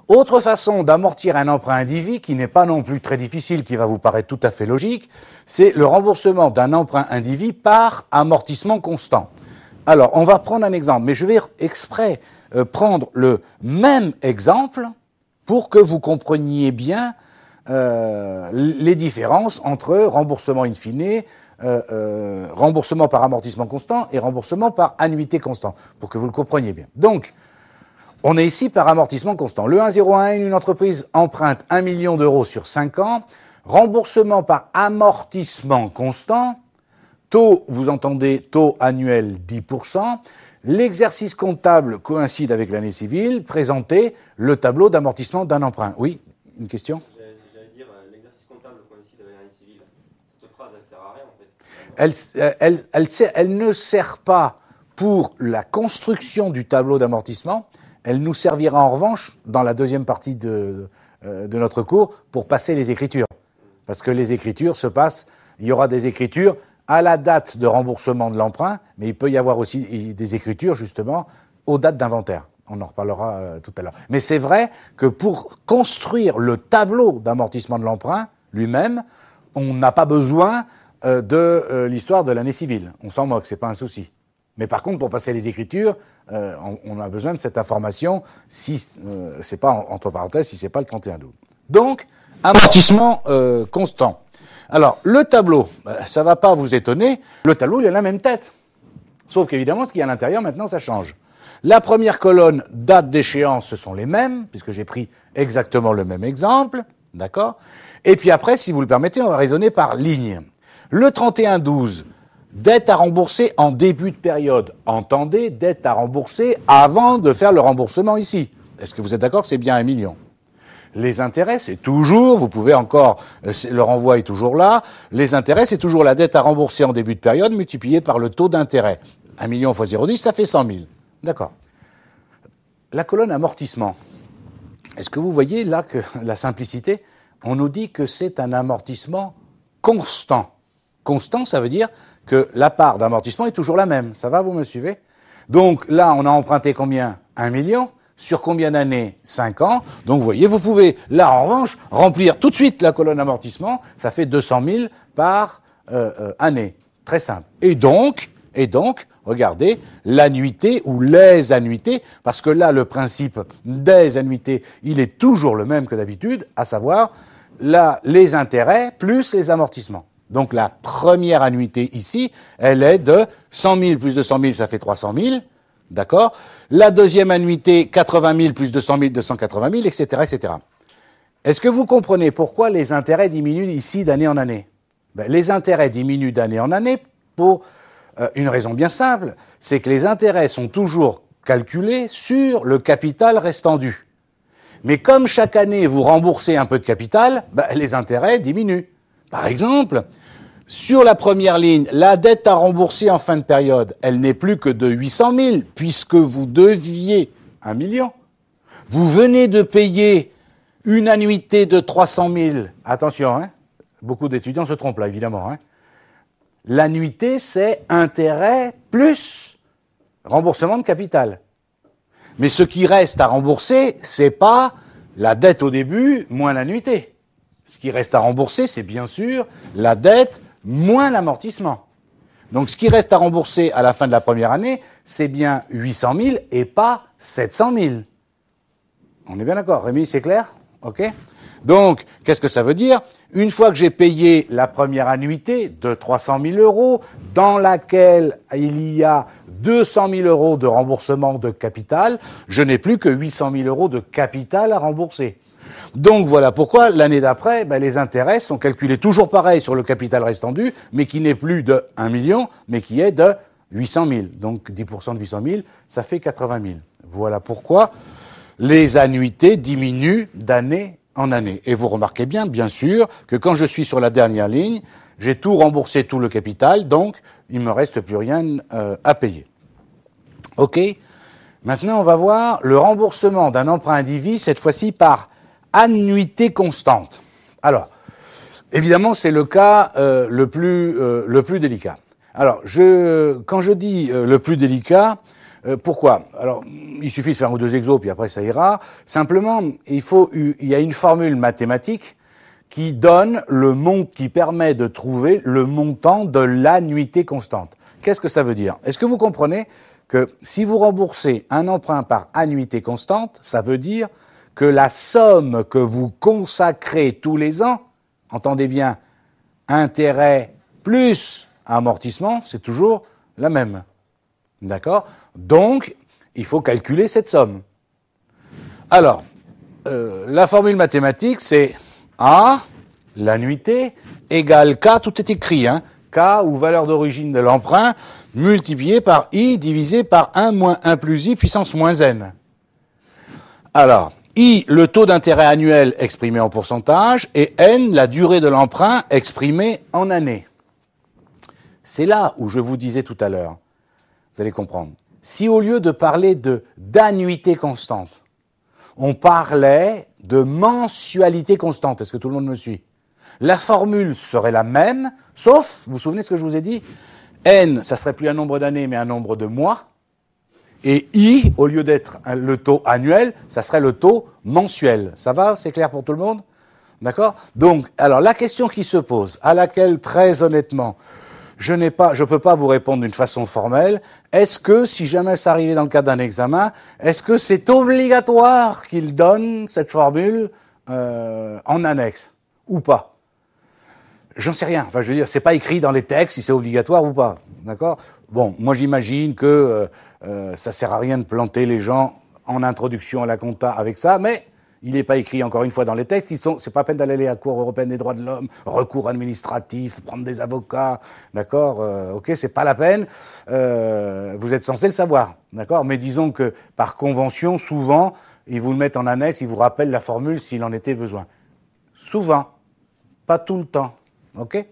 Autre façon d'amortir un emprunt indivis, qui n'est pas non plus très difficile, qui va vous paraître tout à fait logique, c'est le remboursement d'un emprunt indivis par amortissement constant. Alors, on va prendre un exemple, mais je vais exprès prendre le même exemple pour que vous compreniez bien les différences entre remboursement in fine, remboursement par amortissement constant et remboursement par annuité constant, pour que vous le compreniez bien. Donc, on est ici par amortissement constant. Le 1011, une entreprise emprunte 1 million d'euros sur 5 ans, remboursement par amortissement constant, taux, vous entendez, taux annuel 10%, l'exercice comptable coïncide avec l'année civile, présentez le tableau d'amortissement d'un emprunt. Oui, une question ? J'allais dire, l'exercice comptable coïncide avec l'année civile. Cette phrase, elle sert à rien, en fait. Elle ne sert pas pour la construction du tableau d'amortissement, elle nous servira en revanche, dans la deuxième partie de notre cours, pour passer les écritures. Parce que les écritures se passent, il y aura des écritures à la date de remboursement de l'emprunt, mais il peut y avoir aussi des écritures, justement, aux dates d'inventaire. On en reparlera tout à l'heure. Mais c'est vrai que pour construire le tableau d'amortissement de l'emprunt lui-même, on n'a pas besoin de l'histoire de l'année civile. On s'en moque, c'est pas un souci. Mais par contre, pour passer les écritures, on a besoin de cette information si c'est pas, entre parenthèses, si c'est pas le 31/12. Donc, amortissement constant. Alors, le tableau, ça va pas vous étonner, le tableau, il a la même tête. Sauf qu'évidemment, ce qu'il y a à l'intérieur, maintenant, ça change. La première colonne, date d'échéance, ce sont les mêmes, puisque j'ai pris exactement le même exemple, d'accord ? Et puis après, si vous le permettez, on va raisonner par ligne. Le 31/12, dette à rembourser en début de période. Entendez, dette à rembourser avant de faire le remboursement ici. Est-ce que vous êtes d'accord que c'est bien 1 million ? Les intérêts, c'est toujours, vous pouvez encore, le renvoi est toujours là, les intérêts, c'est toujours la dette à rembourser en début de période multipliée par le taux d'intérêt. 1 million fois 0,10, ça fait 100 000. D'accord. La colonne amortissement, est-ce que vous voyez là que la simplicité, on nous dit que c'est un amortissement constant. Constant, ça veut dire que la part d'amortissement est toujours la même. Ça va, vous me suivez ? Donc là, on a emprunté combien ? 1 million. Sur combien d'années ? 5 ans. Donc vous voyez, vous pouvez, là en revanche, remplir tout de suite la colonne amortissement. Ça fait 200 000 par année. Très simple. Et donc, regardez, l'annuité ou les annuités, parce que là, le principe des annuités, il est toujours le même que d'habitude, à savoir là, les intérêts plus les amortissements. Donc la première annuité ici, elle est de 100 000 plus 200 000, ça fait 300 000. D'accord ? La deuxième annuité, 80 000 plus 200 000, 280 000, etc., etc. Est-ce que vous comprenez pourquoi les intérêts diminuent ici d'année en année ? Les intérêts diminuent d'année en année pour une raison bien simple, c'est que les intérêts sont toujours calculés sur le capital restant dû. Mais comme chaque année vous remboursez un peu de capital, les intérêts diminuent. Par exemple, sur la première ligne, la dette à rembourser en fin de période, elle n'est plus que de 800 000, puisque vous deviez 1 million. Vous venez de payer une annuité de 300 000. Attention, hein, beaucoup d'étudiants se trompent là, évidemment. Hein. L'annuité, c'est intérêt plus remboursement de capital. Mais ce qui reste à rembourser, c'est pas la dette au début moins l'annuité. Ce qui reste à rembourser, c'est bien sûr la dette moins l'amortissement. Donc ce qui reste à rembourser à la fin de la première année, c'est bien 800 000 et pas 700 000. On est bien d'accord, Rémi, c'est clair ? Ok ? Donc, qu'est-ce que ça veut dire ? Une fois que j'ai payé la première annuité de 300 000 euros, dans laquelle il y a 200 000 euros de remboursement de capital, je n'ai plus que 800 000 euros de capital à rembourser. Donc voilà pourquoi l'année d'après, les intérêts sont calculés toujours pareil sur le capital restant dû, mais qui n'est plus de 1 million, mais qui est de 800 000. Donc 10% de 800 000, ça fait 80 000. Voilà pourquoi les annuités diminuent d'année en année. Et vous remarquez bien sûr, que quand je suis sur la dernière ligne, j'ai tout remboursé, tout le capital, donc il ne me reste plus rien à payer. OK ? Maintenant, on va voir le remboursement d'un emprunt indivis, cette fois-ci par annuité constante. Alors, évidemment, c'est le cas le plus délicat. Alors, quand je dis le plus délicat, Pourquoi? Alors, il suffit de faire un ou deux exos, puis après ça ira. Simplement, il y a une formule mathématique qui donne qui permet de trouver le montant de l'annuité constante. Qu'est-ce que ça veut dire? Est-ce que vous comprenez que si vous remboursez un emprunt par annuité constante, ça veut dire que la somme que vous consacrez tous les ans, entendez bien, intérêt plus amortissement, c'est toujours la même. D'accord? Donc, il faut calculer cette somme. Alors, la formule mathématique, c'est A, l'annuité, égale K, tout est écrit, hein, K ou valeur d'origine de l'emprunt, multiplié par I divisé par 1 moins 1 plus I puissance moins N. Alors, I, le taux d'intérêt annuel exprimé en pourcentage, et N, la durée de l'emprunt exprimée en années. C'est là où je vous disais tout à l'heure, vous allez comprendre. Si au lieu de parler d'annuité constante, on parlait de mensualité constante, est-ce que tout le monde me suit? La formule serait la même, sauf, vous vous souvenez de ce que je vous ai dit? N, ça serait plus un nombre d'années, mais un nombre de mois. Et I, au lieu d'être le taux annuel, ça serait le taux mensuel. Ça va? C'est clair pour tout le monde? D'accord? Donc, alors, la question qui se pose, à laquelle, très honnêtement, je peux pas vous répondre d'une façon formelle. Est-ce que, si jamais ça arrivait dans le cadre d'un examen, est-ce que c'est obligatoire qu'il donne cette formule en annexe ou pas? J'en sais rien. Enfin, je veux dire, c'est pas écrit dans les textes si c'est obligatoire ou pas. D'accord? Bon, moi j'imagine que ça sert à rien de planter les gens en introduction à la compta avec ça, mais il n'est pas écrit encore une fois dans les textes. C'est pas peine d'aller à la Cour européenne des droits de l'homme, recours administratif, prendre des avocats, d'accord, ok, c'est pas la peine. Vous êtes censé le savoir, d'accord. Mais disons que par convention, souvent, ils vous le mettent en annexe, ils vous rappellent la formule s'il en était besoin. Souvent, pas tout le temps, ok.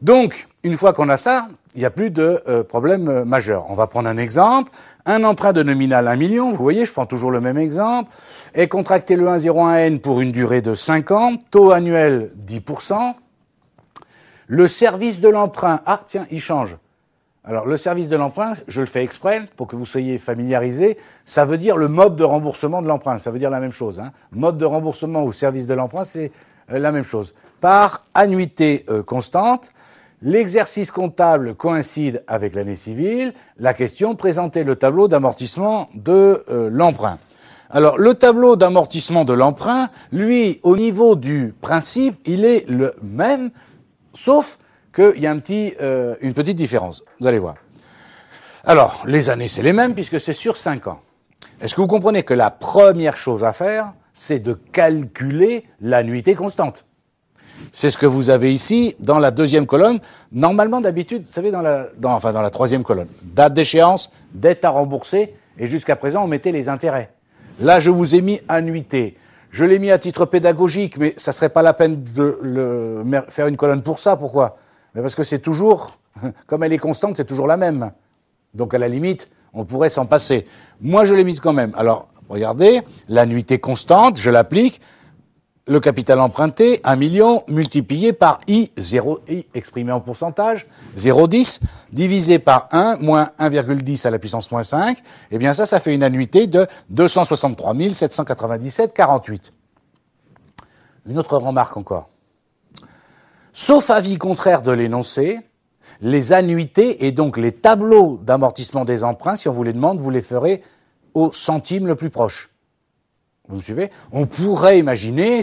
Donc, une fois qu'on a ça, il n'y a plus de problème majeur. On va prendre un exemple. Un emprunt de nominal 1 million, vous voyez, je prends toujours le même exemple, est contracté le 1,01N pour une durée de 5 ans, taux annuel 10%. Le service de l'emprunt, ah tiens, il change. Alors le service de l'emprunt, je le fais exprès pour que vous soyez familiarisés, ça veut dire le mode de remboursement de l'emprunt, ça veut dire la même chose. Hein. Mode de remboursement ou service de l'emprunt, c'est la même chose. Par annuité constante, l'exercice comptable coïncide avec l'année civile. La question, présenter le tableau d'amortissement de l'emprunt. Alors, le tableau d'amortissement de l'emprunt, lui, au niveau du principe, il est le même, sauf qu'il y a une petite différence. Vous allez voir. Alors, les années, c'est les mêmes, puisque c'est sur 5 ans. Est-ce que vous comprenez que la première chose à faire, c'est de calculer l'annuité constante? C'est ce que vous avez ici dans la deuxième colonne. Normalement, d'habitude, vous savez, dans la troisième colonne, date d'échéance, dette à rembourser, et jusqu'à présent, on mettait les intérêts. Là, je vous ai mis annuité. Je l'ai mis à titre pédagogique, mais ça serait pas la peine de faire une colonne pour ça. Pourquoi? Mais parce que c'est toujours, comme elle est constante, c'est toujours la même. Donc, à la limite, on pourrait s'en passer. Moi, je l'ai mise quand même. Alors, regardez, l'annuité constante, je l'applique. Le capital emprunté, 1 million, multiplié par I, 0, I exprimé en pourcentage, 0,10, divisé par 1, moins 1,10 à la puissance moins 5, eh bien ça fait une annuité de 263 797,48. Une autre remarque encore. Sauf avis contraire de l'énoncé, les annuités et donc les tableaux d'amortissement des emprunts, si on vous les demande, vous les ferez au centime le plus proche. Vous me suivez? On pourrait imaginer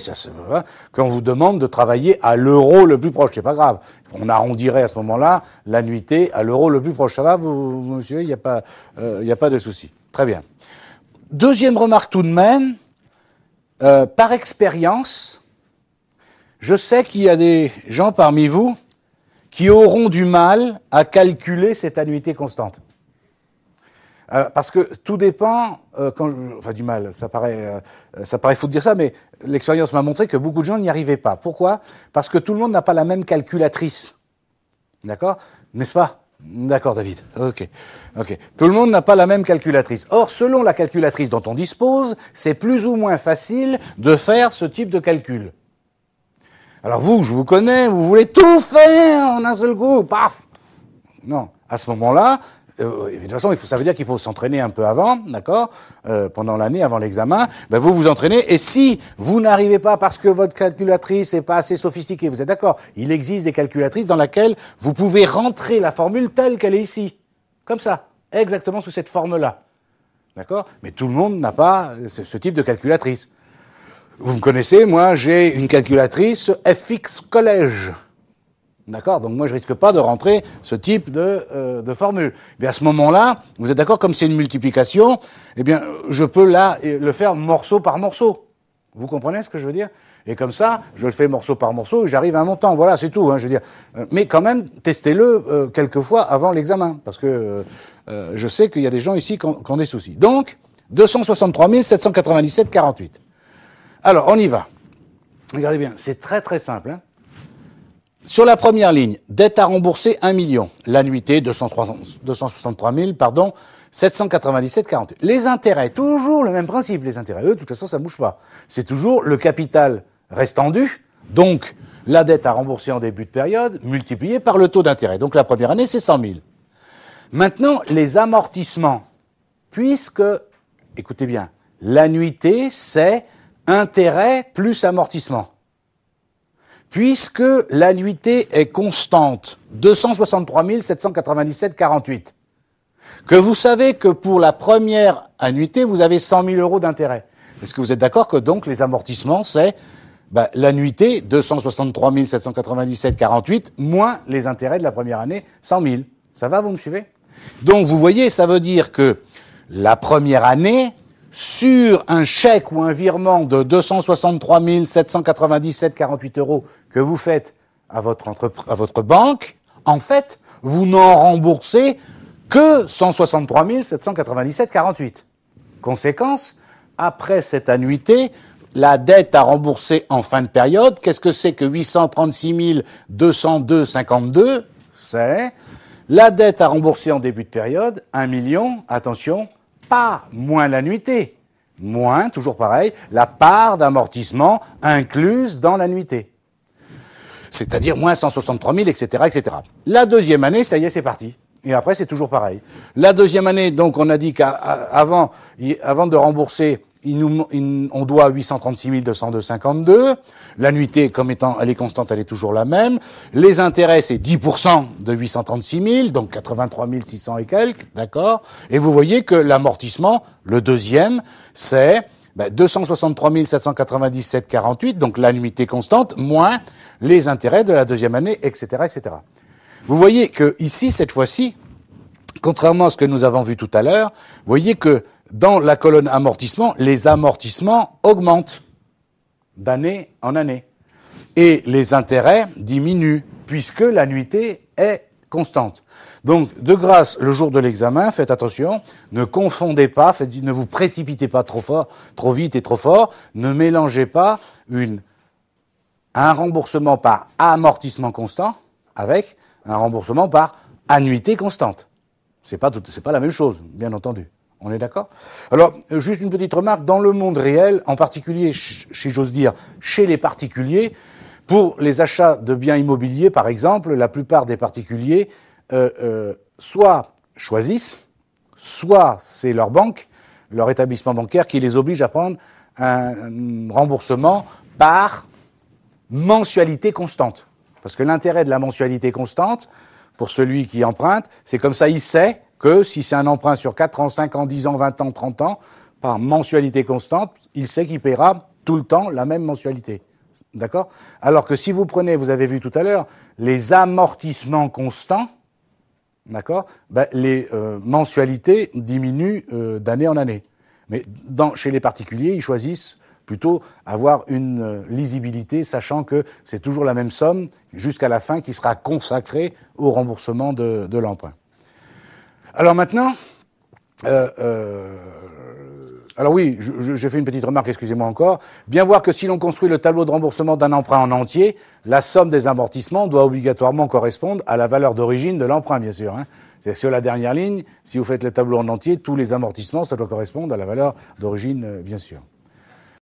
qu'on vous demande de travailler à l'euro le plus proche. C'est pas grave. On arrondirait à ce moment-là l'annuité à l'euro le plus proche. Ça va? Vous me suivez? Il n'y a pas de souci. Très bien. Deuxième remarque tout de même. Par expérience, je sais qu'il y a des gens parmi vous qui auront du mal à calculer cette annuité constante. Parce que tout dépend, du mal, ça paraît fou de dire ça, mais l'expérience m'a montré que beaucoup de gens n'y arrivaient pas. Pourquoi? Parce que tout le monde n'a pas la même calculatrice. D'accord? N'est-ce pas? D'accord, David. Ok. Tout le monde n'a pas la même calculatrice. Or, selon la calculatrice dont on dispose, c'est plus ou moins facile de faire ce type de calcul. Alors vous, je vous connais, vous voulez tout faire en un seul coup, paf! Non. À ce moment-là, de toute façon, ça veut dire qu'il faut s'entraîner un peu avant, d'accord, pendant l'année, avant l'examen. Ben vous vous entraînez, et si vous n'arrivez pas parce que votre calculatrice n'est pas assez sophistiquée, vous êtes d'accord, il existe des calculatrices dans lesquelles vous pouvez rentrer la formule telle qu'elle est ici, comme ça, exactement sous cette forme-là, d'accord. Mais tout le monde n'a pas ce type de calculatrice. Vous me connaissez, moi, j'ai une calculatrice FX Collège. D'accord? Donc moi, je risque pas de rentrer ce type de formule. Mais à ce moment-là, vous êtes d'accord, comme c'est une multiplication, eh bien, je peux là le faire morceau par morceau. Vous comprenez ce que je veux dire? Et comme ça, je le fais morceau par morceau et j'arrive à un montant. Voilà, c'est tout, hein, je veux dire. Mais quand même, testez-le quelques fois avant l'examen, parce que je sais qu'il y a des gens ici qui ont des soucis. Donc, 263 797,48. Alors, on y va. Regardez bien, c'est très très simple, hein. Sur la première ligne, dette à rembourser 1 million. L'annuité, 263 000, 797,48. Les intérêts, toujours le même principe, les intérêts. Eux, de toute façon, ça ne bouge pas. C'est toujours le capital restant dû, donc la dette à rembourser en début de période, multiplié par le taux d'intérêt. Donc la première année, c'est 100 000. Maintenant, les amortissements, puisque, écoutez bien, l'annuité, c'est intérêt plus amortissement. Puisque l'annuité est constante, 263 797,48, que vous savez que pour la première annuité, vous avez 100 000 euros d'intérêt. Est-ce que vous êtes d'accord que donc les amortissements, c'est l'annuité, 263 797,48, moins les intérêts de la première année, 100 000. Ça va, vous me suivez? Donc vous voyez, ça veut dire que la première année, sur un chèque ou un virement de 263 797,48 euros que vous faites à votre banque, en fait, vous n'en remboursez que 163 797,48. Conséquence, après cette annuité, la dette à rembourser en fin de période, qu'est-ce que c'est que 836 202,52? C'est la dette à rembourser en début de période, 1 million, attention, pas moins l'annuité, moins, toujours pareil, la part d'amortissement incluse dans l'annuité. C'est-à-dire moins 163 000, etc., etc. La deuxième année, ça y est, c'est parti. Et après, c'est toujours pareil. La deuxième année, donc, on a dit qu'avant de rembourser, on doit 836 202,52. L'annuité, comme étant, elle est constante, elle est toujours la même. Les intérêts, c'est 10% de 836 000, donc 83 600 et quelques, d'accord? Et vous voyez que l'amortissement, le deuxième, c'est 263 797,48, donc l'annuité constante, moins les intérêts de la deuxième année, etc., etc. Vous voyez que ici, cette fois-ci, contrairement à ce que nous avons vu tout à l'heure, vous voyez que dans la colonne amortissement, les amortissements augmentent d'année en année. Et les intérêts diminuent, puisque l'annuité est constante. Donc, de grâce, le jour de l'examen, faites attention, ne confondez pas, ne vous précipitez pas trop fort, trop vite et trop fort, ne mélangez pas un remboursement par amortissement constant avec un remboursement par annuité constante. C'est pas la même chose, bien entendu. On est d'accord? Alors, juste une petite remarque, dans le monde réel, en particulier, j'ose dire, chez les particuliers, pour les achats de biens immobiliers, par exemple, la plupart des particuliers soit choisissent, soit c'est leur banque, leur établissement bancaire qui les oblige à prendre un remboursement par mensualité constante. Parce que l'intérêt de la mensualité constante, pour celui qui emprunte, c'est comme ça, il sait que si c'est un emprunt sur 4 ans, 5 ans, 10 ans, 20 ans, 30 ans, par mensualité constante, il sait qu'il paiera tout le temps la même mensualité. D'accord? Alors que si vous prenez, vous avez vu tout à l'heure, les amortissements constants, d'accord, les mensualités diminuent d'année en année. Mais chez les particuliers, ils choisissent plutôt avoir une lisibilité, sachant que c'est toujours la même somme jusqu'à la fin qui sera consacrée au remboursement de l'emprunt. Alors maintenant, alors oui, j'ai fait une petite remarque, excusez-moi encore. Bien voir que si l'on construit le tableau de remboursement d'un emprunt en entier, la somme des amortissements doit obligatoirement correspondre à la valeur d'origine de l'emprunt, bien sûr. C'est sur la dernière ligne, si vous faites le tableau en entier, tous les amortissements, ça doit correspondre à la valeur d'origine, bien sûr.